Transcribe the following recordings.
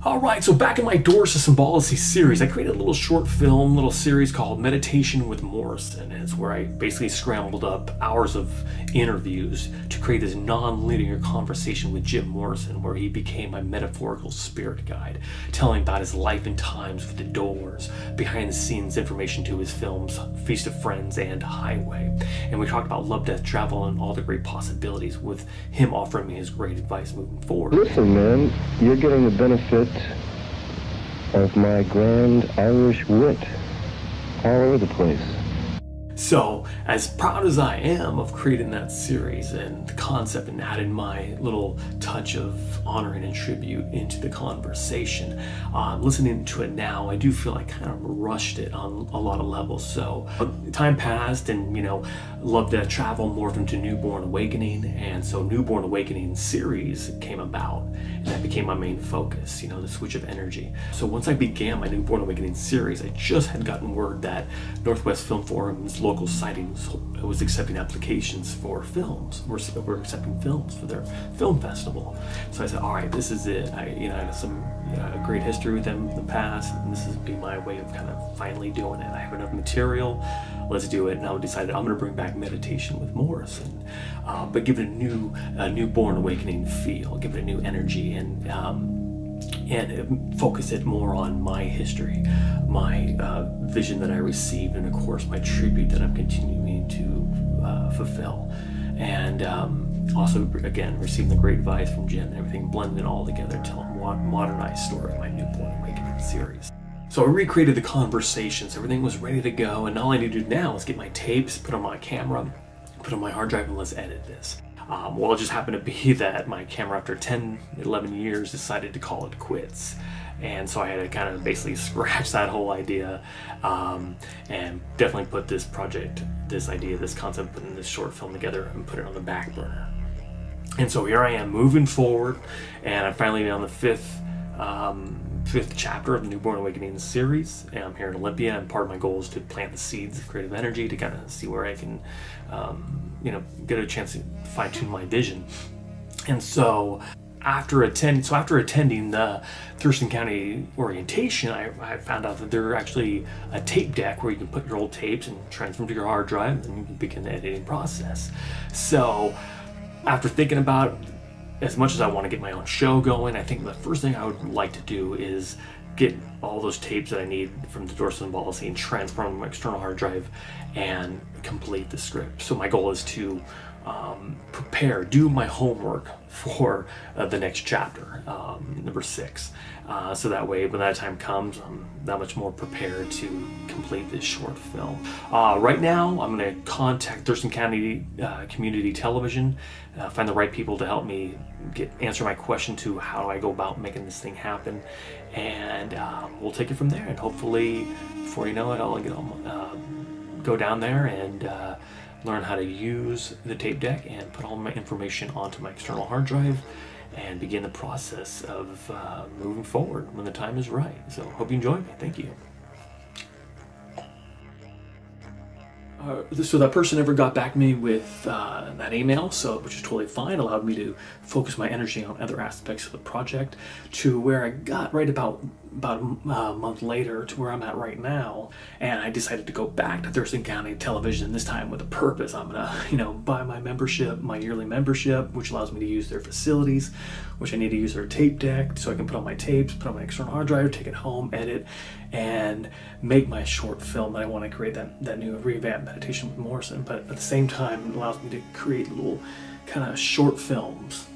Alright, so back in my Door to Symbology series, I created a little short film, little series called Meditation with Morrison. And it's where I basically scrambled up hours of interviews to create this non-linear conversation with Jim Morrison, where he became my metaphorical spirit guide, telling about his life and times with the Doors, behind the scenes information to his films, Feast of Friends and Highway. And we talked about love, death, travel, and all the great possibilities, with him offering me his great advice moving forward. Listen, man, you're getting the benefit of my grand Irish wit all over the place. So, as proud as I am of creating that series and the concept and adding my little touch of honoring and tribute into the conversation, listening to it now, I do feel I kind of rushed it on a lot of levels. So, time passed and, Love, Death, Travel morphed into New B.O.R.N Awakening, and so New B.O.R.N Awakening series came about, and that became my main focus, the switch of energy. So once I began my New B.O.R.N Awakening series, I just had gotten word that Northwest Film Forum's local siting was accepting applications for films. We're accepting films for their film festival. So I said, all right, this is it. I had some great history with them in the past, and this would be my way of kind of finally doing it. I have enough material, let's do it. And I decided I'm going to bring back Meditation with Morrison, but give it a new B.O.R.N Awakening feel, give it a new energy, and focus it more on my history, my vision that I received, and of course my tribute that I'm continuing to fulfill. And also, again, receiving the great advice from Jen and everything, blending it all together, telling a modernized story in my new B.O.R.N Awakening series. So I recreated the conversations, everything was ready to go, and all I need to do now is get my tapes, put on my camera, put on my hard drive, and let's edit this. Well, it just happened to be that my camera, after 10, 11 years, decided to call it quits. And so I had to kind of basically scratch that whole idea, and definitely put this project, this idea, this concept, putting this short film together and put it on the back burner. And so here I am moving forward, and I'm finally on the fifth chapter of the New B.O.R.N Awakening series, and I'm here in Olympia, and part of my goal is to plant the seeds of creative energy to kind of see where I can, get a chance to fine-tune my vision. And so after attending the Thurston County orientation, I found out that there are actually a tape deck where you can put your old tapes and transfer them to your hard drive, and you can begin the editing process. So after thinking about, as much as I want to get my own show going, I think the first thing I would like to do is get all those tapes that I need from the Door to Symbology and transfer them to my external hard drive and complete the script. So my goal is to do my homework for the next chapter, number 6. So that way, when that time comes, I'm that much more prepared to complete this short film. Right now, I'm going to contact Thurston County Community Television, find the right people to help me answer my question to how do I go about making this thing happen, and we'll take it from there. And hopefully, before you know it, I'll go down there and learn how to use the tape deck and put all my information onto my external hard drive and begin the process of moving forward when the time is right. So hope you enjoy me. Thank you. So that person never got back to me with that email, which is totally fine. Allowed me to focus my energy on other aspects of the project, to where I got right about a month later to where I'm at right now. And I decided to go back to Thurston County Television, this time with a purpose. I'm gonna buy my membership, my yearly membership, which allows me to use their facilities, which I need to use their tape deck so I can put on my tapes, put on my external hard drive, take it home, edit, and make my short film that I want to create, that new revamped Meditation with Morrison. But at the same time, it allows me to create little kind of short films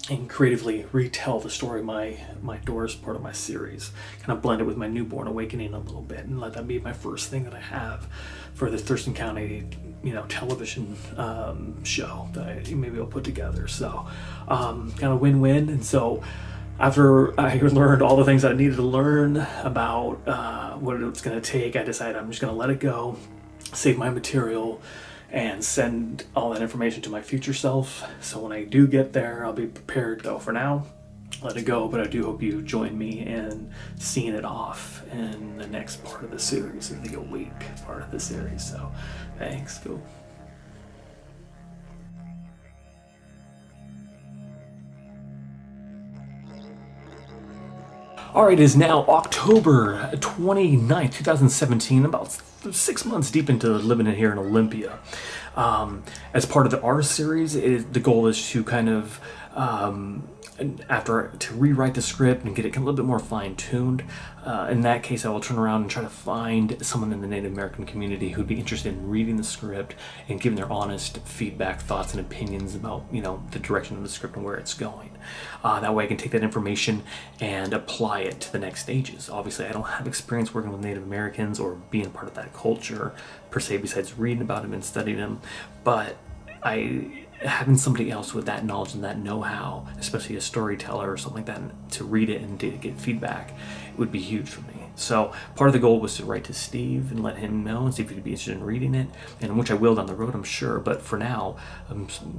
and creatively retell the story of my Doors part of my series, kind of blend it with my New B.O.R.N Awakening a little bit, and let that be my first thing that I have for the Thurston County television show that maybe I'll put together. So kind of win-win. And so after I learned all the things I needed to learn about what it's going to take, I decided I'm just going to let it go, save my material, and send all that information to my future self. So when I do get there, I'll be prepared. So for now, let it go, but I do hope you join me in seeing it off in the next part of the series, in the awake part of the series. So thanks. Cool. All right, it is now October 29th, 2017, about 6 months deep into living in here in Olympia. As part of the R series, the goal is to kind of, to rewrite the script and get it a little bit more fine-tuned. In that case, I will turn around and try to find someone in the Native American community who'd be interested in reading the script and giving their honest feedback, thoughts, and opinions about, the direction of the script and where it's going. That way I can take that information and apply it to the next stages. Obviously, I don't have experience working with Native Americans or being part of that culture, per se, besides reading about them and studying them, but having somebody else with that knowledge and that know-how, especially a storyteller or something like that, to read it and to get feedback, would be huge for me. So part of the goal was to write to Steve and let him know and see if he'd be interested in reading it, and which I will down the road, I'm sure. But for now,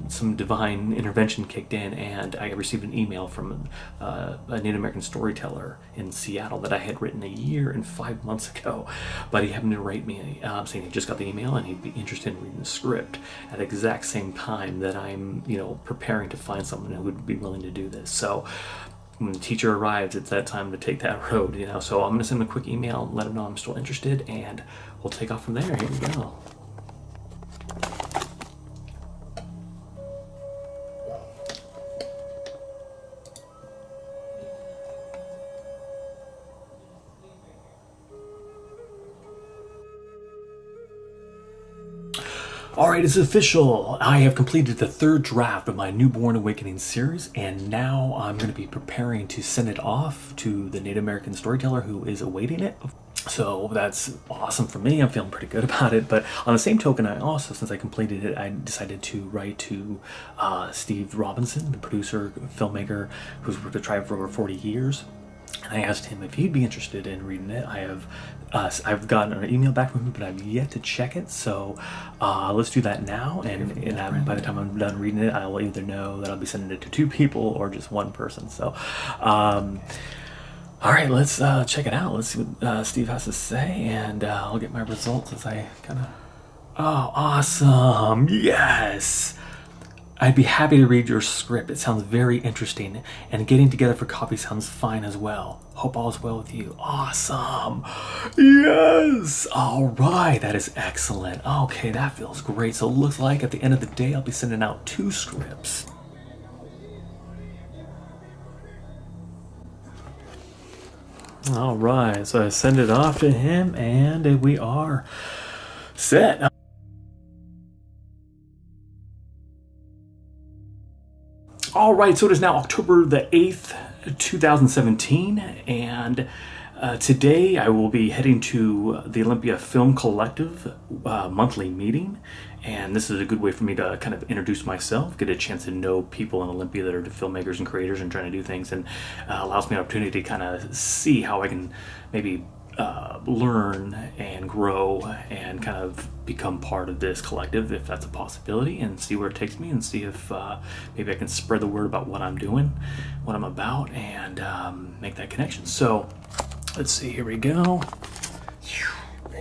some divine intervention kicked in, and I received an email from a Native American storyteller in Seattle that I had written 1 year and 5 months ago. But he happened to write me saying he just got the email and he'd be interested in reading the script at the exact same time that I'm, preparing to find someone who would be willing to do this. So when the teacher arrives, it's that time to take that road, So I'm going to send him a quick email, let him know I'm still interested, and we'll take off from there. Here we go. All right, it's official. I have completed the 3rd draft of my new B.O.R.N Awakening series, and now I'm going to be preparing to send it off to the Native American storyteller who is awaiting it. So that's awesome for me. I'm feeling pretty good about it. But on the same token, I also, since I completed it, I decided to write to Steve Robinson, the producer, filmmaker, who's worked at Tribe for over 40 years. And I asked him if he'd be interested in reading it. I've gotten an email back from him, but I've yet to check it. So let's do that now. And by the time I'm done reading it, I'll either know that I'll be sending it to 2 people or just 1 person. So, all right, let's check it out. Let's see what Steve has to say, and I'll get my results as I kind of. Oh, awesome! Yes. I'd be happy to read your script. It sounds very interesting, and getting together for coffee sounds fine as well. Hope all is well with you. Awesome. Yes. All right. That is excellent. Okay, that feels great. So it looks like at the end of the day, I'll be sending out 2 scripts. All right. So I send it off to him, and we are set. All right, so it is now October the 8th, 2017, and today I will be heading to the Olympia Film Collective monthly meeting, and this is a good way for me to kind of introduce myself, get a chance to know people in Olympia that are filmmakers and creators and trying to do things, and allows me an opportunity to kind of see how I can maybe learn and grow and kind of become part of this collective, if that's a possibility, and see where it takes me, and see if maybe I can spread the word about what I'm doing, what I'm about, and make that connection. So let's see, here we go.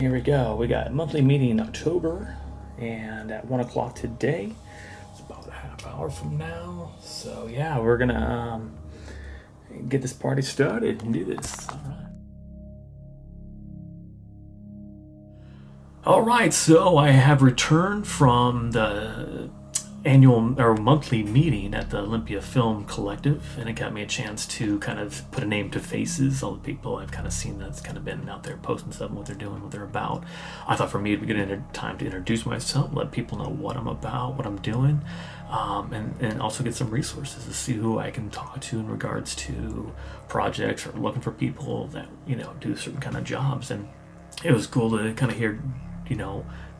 We got a monthly meeting in October, and at 1 o'clock today. It's about a half hour from now. So yeah, we're gonna get this party started and do this. All right, so I have returned from the annual or monthly meeting at the Olympia Film Collective, and it got me a chance to kind of put a name to faces, all the people I've kind of seen that's kind of been out there posting stuff and what they're doing, what they're about. I thought for me it'd be good time to introduce myself, let people know what I'm about, what I'm doing, and also get some resources to see who I can talk to in regards to projects or looking for people that, do certain kind of jobs. And it was cool to kind of hear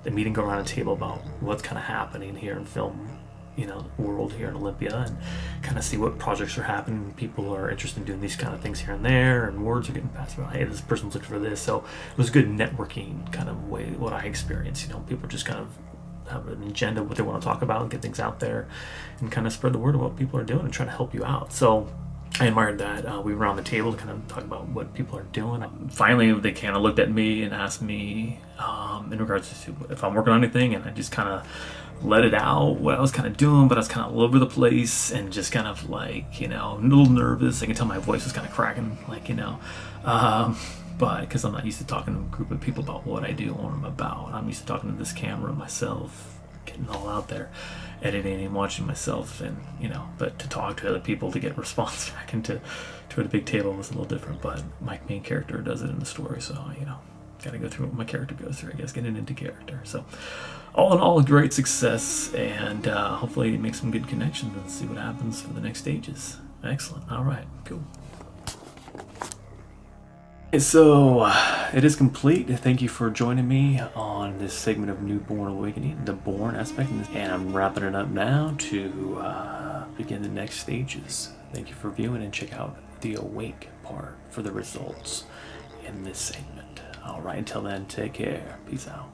the meeting go around a table about what's kind of happening here in film, world here in Olympia, and kind of see what projects are happening. People are interested in doing these kind of things here and there, and words are getting passed around. Hey, this person's looking for this. So it was a good networking kind of way, what I experienced. People just kind of have an agenda, what they want to talk about, and get things out there, and kind of spread the word of what people are doing and try to help you out. So I admired that. We were on the table to kind of talk about what people are doing. Finally, they kind of looked at me and asked me in regards to if I'm working on anything, and I just kind of let it out what I was kind of doing, but I was kind of all over the place and just kind of like, you know, a little nervous. I can tell my voice was kind of cracking, like, you know, but because I'm not used to talking to a group of people about what I do or what I'm about. I'm used to talking to this camera myself, getting all out there, editing and watching myself, and you know, but to talk to other people to get response back into to a big table was a little different. But my main character does it in the story, so you know, gotta go through what my character goes through, I guess, getting into character. So all in all, a great success, and hopefully make some good connections and see what happens for the next stages. Excellent. All right, cool. So it is complete. Thank you for joining me on this segment of Newborn Awakening, the Born aspect, and I'm wrapping it up now to begin the next stages. Thank you for viewing, and check out the Awake part for the results in this segment. All right, until then, take care. Peace out.